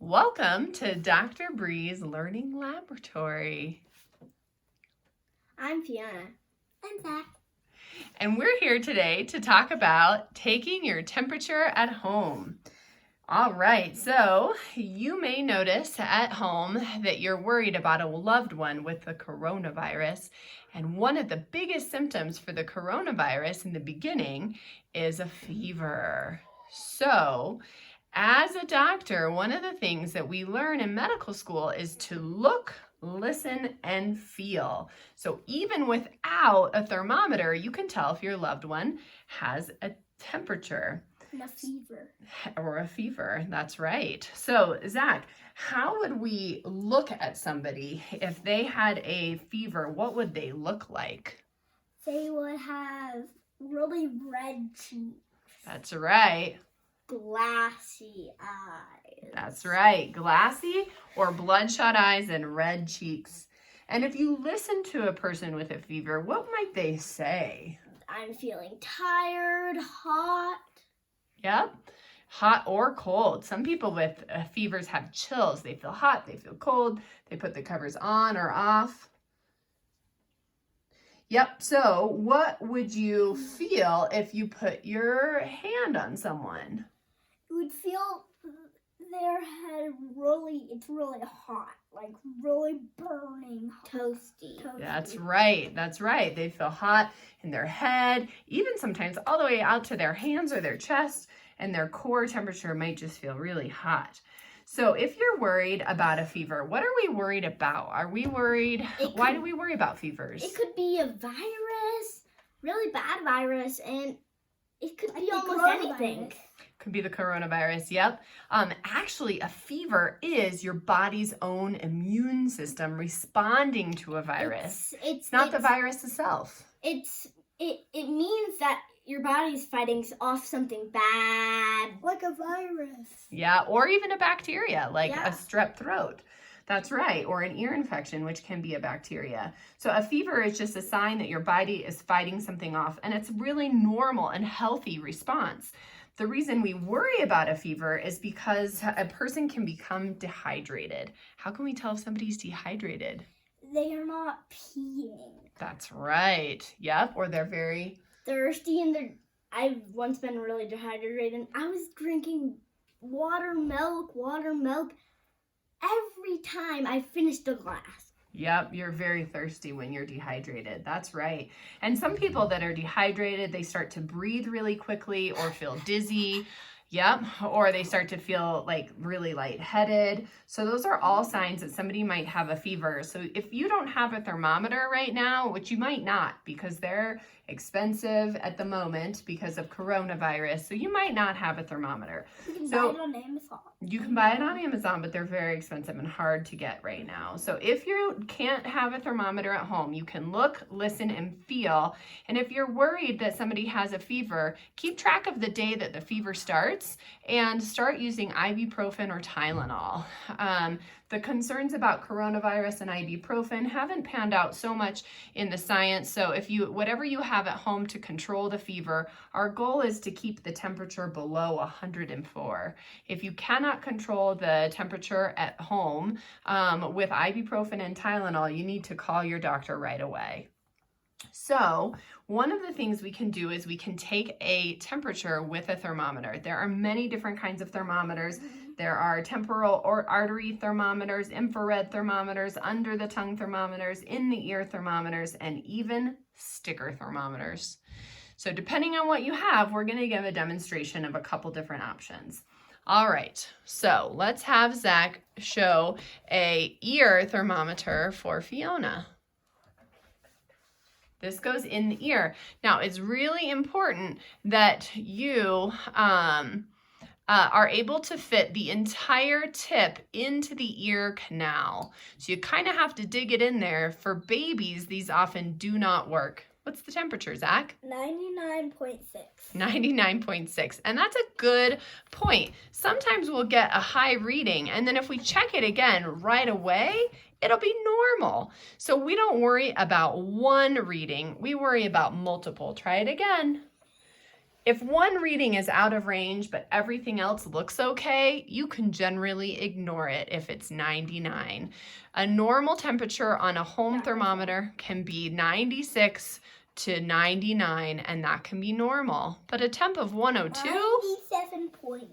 Welcome to Dr. Brie's Learning Laboratory. I'm Fiona. I'm Zack. And we're here today to talk about taking your temperature at home. All right, so you may notice at home that you're worried about a loved one with the coronavirus. And one of the biggest symptoms for the coronavirus in the beginning is a fever. So, as a doctor, one of the things that we learn in medical school is to look, listen, and feel. So even without a thermometer, you can tell if your loved one has a temperature. And a fever. Or a fever, that's right. So Zack, how would we look at somebody if they had a fever? What would they look like? They would have really red cheeks. That's right. Glassy eyes. That's right. Glassy or bloodshot eyes and red cheeks. And if you listen to a person with a fever, what might they say? I'm feeling tired, hot. Yep. Hot or cold. Some people with fevers have chills. They feel hot, they feel cold. They put the covers on or off. Yep. So what would you feel if you put your hand on someone? You would feel their head it's really hot, like really burning hot. Toasty. That's right. That's right. They feel hot in their head, even sometimes all the way out to their hands or their chest, and their core temperature might just feel really hot. So if you're worried about a fever, what are we worried about? Are we worried? Why do we worry about fevers? It could be a virus, really bad virus, and it could be almost anything. Could be the coronavirus, yep. Actually, a fever is your body's own immune system responding to a virus. It's not the virus itself. It means that your body's fighting off something bad. Like a virus. Yeah, or even a bacteria, like a strep throat. That's right, or an ear infection, which can be a bacteria. So a fever is just a sign that your body is fighting something off, and it's a really normal and healthy response. The reason we worry about a fever is because a person can become dehydrated. How can we tell if somebody's dehydrated? They are not peeing. That's right. Yep, or they're very thirsty, and I've once been really dehydrated, and I was drinking water milk every time I finished a glass. Yep, you're very thirsty when you're dehydrated. That's right. And some people that are dehydrated, they start to breathe really quickly or feel dizzy. Yep, or they start to feel like really lightheaded. So those are all signs that somebody might have a fever. So if you don't have a thermometer right now, which you might not because they're expensive at the moment because of coronavirus, so you might not have a thermometer. You can buy it on Amazon. You can buy it on Amazon, but they're very expensive and hard to get right now. So if you can't have a thermometer at home, you can look, listen, and feel. And if you're worried that somebody has a fever, keep track of the day that the fever starts and start using ibuprofen or Tylenol. The concerns about coronavirus and ibuprofen haven't panned out so much in the science. So if whatever you have at home to control the fever, our goal is to keep the temperature below 104. If you cannot control the temperature at home with ibuprofen and Tylenol, you need to call your doctor right away. So one of the things we can do is we can take a temperature with a thermometer. There are many different kinds of thermometers. There are temporal or artery thermometers, infrared thermometers, under the tongue thermometers, in the ear thermometers, and even sticker thermometers. So depending on what you have, we're going to give a demonstration of a couple different options. All right, so let's have Zack show a ear thermometer for Fiona. This goes in the ear. Now, it's really important that you are able to fit the entire tip into the ear canal. So you kind of have to dig it in there. For babies, these often do not work. What's the temperature, Zack? 99.6. 99.6. And that's a good point. Sometimes we'll get a high reading, and then if we check it again right away, it'll be normal. So we don't worry about one reading. We worry about multiple. Try it again. If one reading is out of range, but everything else looks okay, you can generally ignore it if it's 99. A normal temperature on a home thermometer can be 96 to 99, and that can be normal. But a temp of 102? 97.7.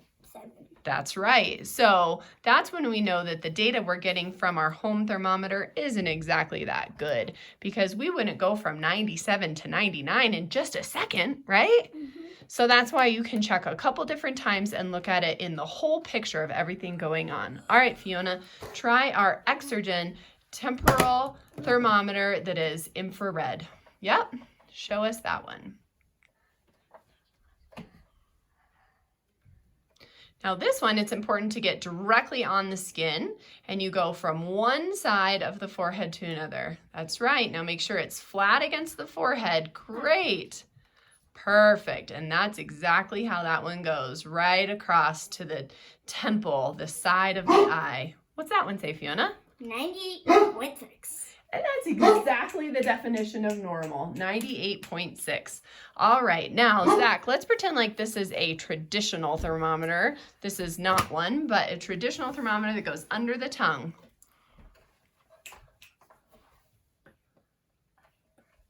That's right. So that's when we know that the data we're getting from our home thermometer isn't exactly that good, because we wouldn't go from 97 to 99 in just a second, right? Mm-hmm. So that's why you can check a couple different times and look at it in the whole picture of everything going on. All right, Fiona, try our Exergen temporal thermometer that is infrared. Yep, show us that one. Now this one, it's important to get directly on the skin, and you go from one side of the forehead to another. That's right. Now make sure it's flat against the forehead. Great. Perfect. And that's exactly how that one goes, right across to the temple, the side of the eye. What's that one say, Fiona? 98.6. And that's exactly the definition of normal, 98.6. All right, now, Zach, let's pretend like this is a traditional thermometer. This is not one, but a traditional thermometer that goes under the tongue.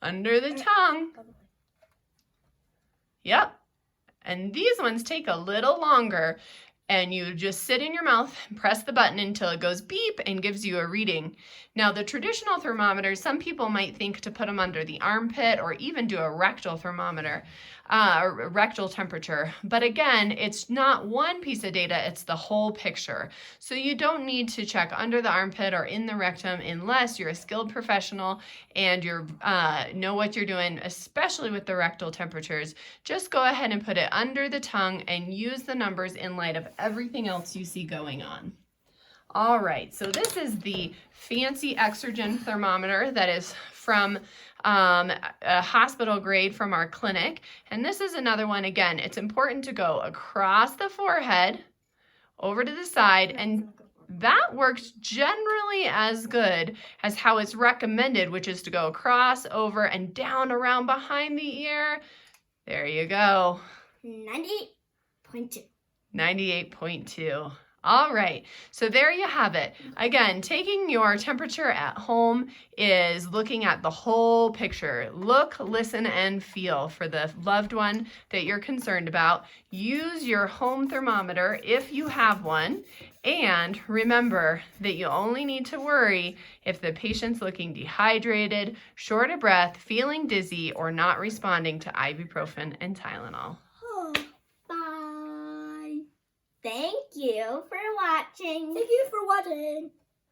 Under the tongue. Yep. And these ones take a little longer, and you just sit in your mouth and press the button until it goes beep and gives you a reading. Now, the traditional thermometers, some people might think to put them under the armpit or even do a rectal thermometer, rectal temperature. But again, it's not one piece of data, it's the whole picture. So you don't need to check under the armpit or in the rectum unless you're a skilled professional and you know what you're doing, especially with the rectal temperatures. Just go ahead and put it under the tongue and use the numbers in light of everything else you see going on. All right, so this is the fancy Exergen thermometer that is from a hospital grade from our clinic. And this is another one. Again, it's important to go across the forehead, over to the side, and that works generally as good as how it's recommended, which is to go across, over, and down around behind the ear. There you go. 98.2. 98.2. All right, so there you have it. Again, taking your temperature at home is looking at the whole picture. Look, listen, and feel for the loved one that you're concerned about. Use your home thermometer if you have one. And remember that you only need to worry if the patient's looking dehydrated, short of breath, feeling dizzy, or not responding to ibuprofen and Tylenol. Bye. Thank you for watching. Thank you for watching.